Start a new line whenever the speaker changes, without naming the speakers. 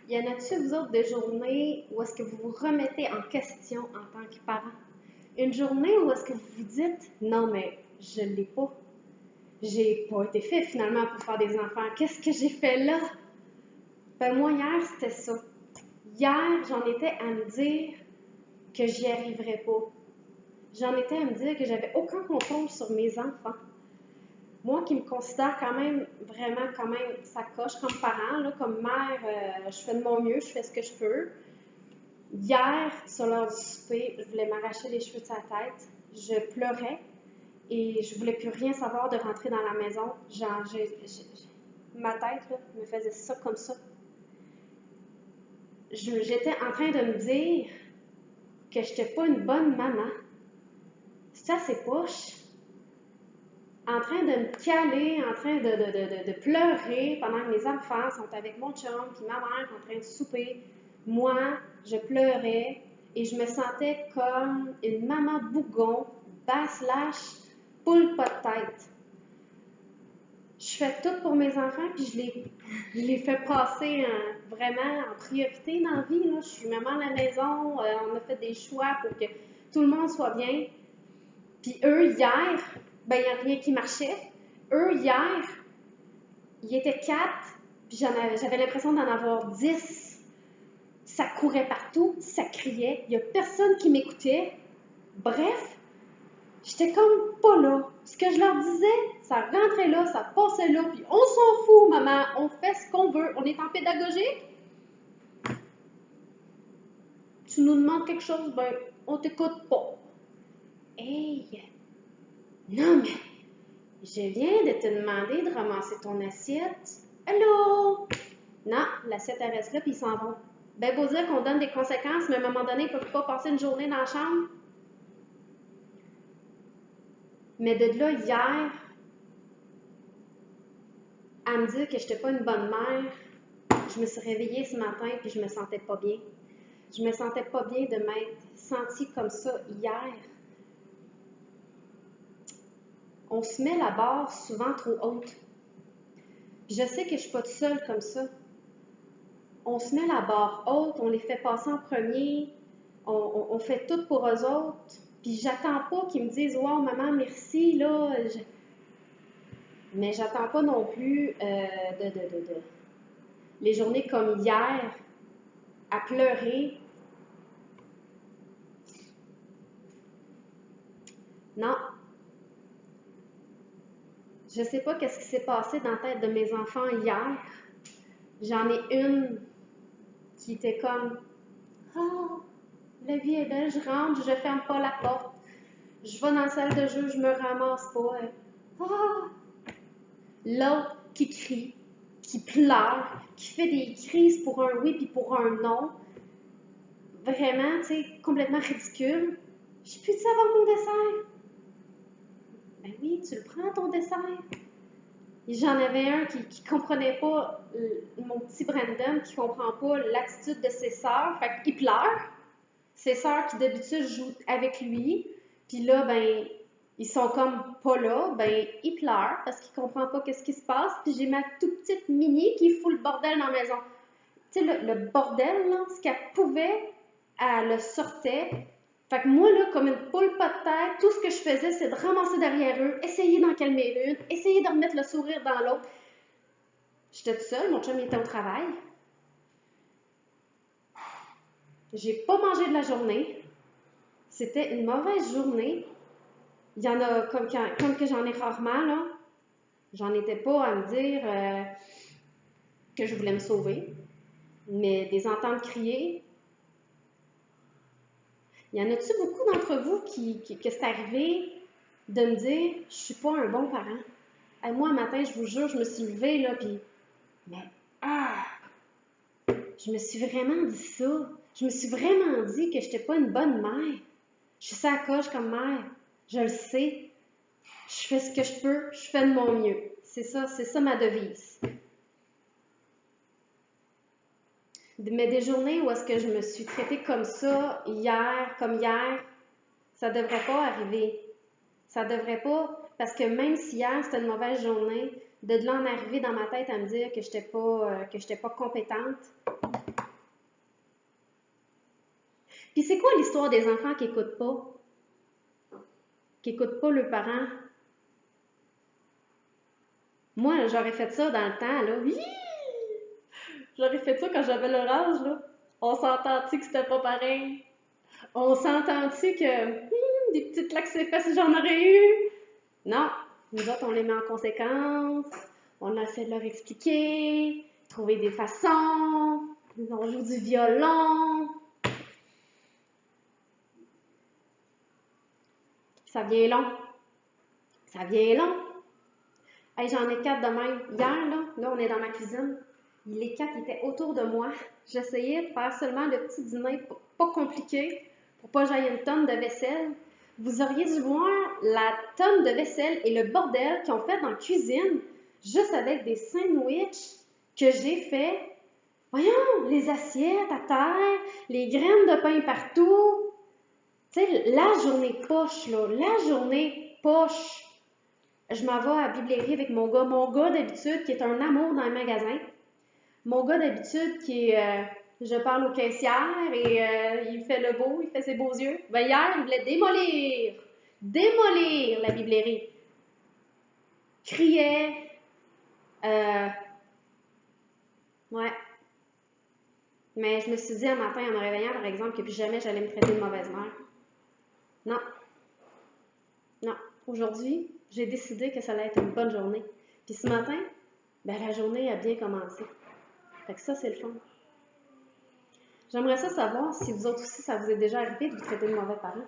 Y en a-tu, vous autres, des journées où est-ce que vous vous remettez en question en tant que parent? Une journée où est-ce que vous vous dites, non, mais je l'ai pas. J'ai pas été fait finalement pour faire des enfants. Qu'est-ce que j'ai fait là? Ben moi, hier, c'était ça. Hier, j'en étais à me dire que j'y arriverais pas. J'en étais à me dire que j'avais aucun contrôle sur mes enfants. Moi qui me considère quand même, vraiment quand même, ça coche comme parent, là, comme mère, je fais de mon mieux, je fais ce que je peux. Hier, sur l'heure du souper, je voulais m'arracher les cheveux de sa tête. Je pleurais et je voulais plus rien savoir de rentrer dans la maison. Genre, ma tête là, me faisait ça comme ça. J'étais en train de me dire que je n'étais pas une bonne maman. C'était assez poche. En train de me caler, en train de pleurer pendant que mes enfants sont avec mon chum, puis ma mère est en train de souper. Moi, je pleurais et je me sentais comme une maman bougon, basse-lâche, poule pas de tête. Je fais tout pour mes enfants, puis je les fais passer vraiment en priorité dans la vie. Là. Je suis maman à la maison, on a fait des choix pour que tout le monde soit bien. Puis eux, hier, ben il n'y a rien qui marchait. Eux, hier, ils étaient 4, puis j'avais l'impression d'en avoir 10. Ça courait partout, ça criait, il n'y a personne qui m'écoutait. Bref, j'étais comme pas là. Ce que je leur disais, ça rentrait là, ça passait là, puis on s'en fout, maman, on fait ce qu'on veut, on est en pédagogique. Tu nous demandes quelque chose, ben, on t'écoute pas. Hey, non mais, je viens de te demander de ramasser ton assiette. Allô? Non, l'assiette elle reste là, puis ils s'en vont. Ben, beau dire qu'on donne des conséquences, mais à un moment donné, ils ne peuvent pas passer une journée dans la chambre. Mais de là, hier, à me dire que je n'étais pas une bonne mère, je me suis réveillée ce matin puis je me sentais pas bien. Je me sentais pas bien de m'être sentie comme ça hier. On se met la barre souvent trop haute. Puis je sais que je suis pas toute seule comme ça. On se met la barre haute, on les fait passer en premier, on fait tout pour eux autres. Puis j'attends pas qu'ils me disent « Wow, maman, merci, là. » Mais j'attends pas non plus les journées comme hier, à pleurer. Non. Je sais pas qu'est-ce qui s'est passé dans la tête de mes enfants hier. J'en ai une qui était comme « Ah, la vie est belle, je rentre, je ferme pas la porte. Je vais dans la salle de jeu, je me ramasse pas. Ah! » L'autre qui crie, qui pleure, qui fait des crises pour un oui puis pour un non. Vraiment, tu sais, complètement ridicule. J'ai plus de savoir mon dessert. Ben oui, tu le prends ton dessert. Et j'en avais un qui ne comprenait pas, mon petit Brandon, qui ne comprend pas l'attitude de ses sœurs. Fait qu'il pleure. Ses sœurs qui d'habitude jouent avec lui. Puis là, ben, ils sont comme pas là. Ben, il pleure parce qu'il ne comprend pas qu'est-ce qui se passe. Puis j'ai ma toute petite Mini qui fout le bordel dans la maison. Tu sais, le bordel, là, ce qu'elle pouvait, elle le sortait. Fait que moi, là, comme une poule pas de tête, tout ce que je faisais, c'est de ramasser derrière eux, essayer d'en calmer une, essayer de remettre le sourire dans l'autre. J'étais toute seule, mon chum était au travail. J'ai pas mangé de la journée. C'était une mauvaise journée. Il y en a, comme que j'en ai rarement, là. J'en étais pas à me dire que je voulais me sauver. Mais des entendre crier. Y en a-tu beaucoup d'entre vous que c'est arrivé de me dire « Je suis pas un bon parent. » Moi, un matin, je vous jure, je me suis levée, là, puis... Mais, je me suis vraiment dit ça. Je me suis vraiment dit que j'étais pas une bonne mère. Je suis ça à coche comme mère. Je le sais. Je fais ce que je peux. Je fais de mon mieux. C'est ça ma devise. Mais des journées où est-ce que je me suis traitée comme ça, hier, ça devrait pas arriver. Ça devrait pas, parce que même si hier c'était une mauvaise journée, de là en arriver dans ma tête à me dire que j'étais pas compétente, Puis c'est quoi l'histoire des enfants qui n'écoutent pas? Qui n'écoutent pas leurs parents? Moi, j'aurais fait ça dans le temps, là. Hi! J'aurais fait ça quand j'avais leur âge, là. On s'entend-tu que c'était pas pareil? On s'entend-tu que des petites claques ses fesses si j'en aurais eu? Non. Nous autres, on les met en conséquence. On essaie de leur expliquer, trouver des façons. On joue du violon. Ça vient long. Ça vient long. Hey, j'en ai 4 de même. Hier, là, on est dans ma cuisine. Les 4 étaient autour de moi. J'essayais de faire seulement le petit dîner pas compliqué pour pas que j'aille une tonne de vaisselle. Vous auriez dû voir la tonne de vaisselle et le bordel qu'ils ont fait dans la cuisine, juste avec des sandwichs que j'ai fait. Voyons, les assiettes à terre, les graines de pain partout. Tu sais, la journée poche, là, la journée poche. Je m'en vais à la bibliothèque avec mon gars d'habitude qui est un amour dans le magasin. Mon gars d'habitude qui est, je parle aux caissières et il fait le beau, il fait ses beaux yeux. Ben hier, il voulait démolir la bibliothèque. Criait, ouais. Mais je me suis dit un matin en me réveillant, par exemple, que plus jamais j'allais me traiter de mauvaise mère. Non. Non. Aujourd'hui, j'ai décidé que ça allait être une bonne journée. Puis ce matin, ben la journée a bien commencé. Fait que ça, c'est le fun. J'aimerais ça savoir si vous autres aussi, ça vous est déjà arrivé de vous traiter de mauvais parents.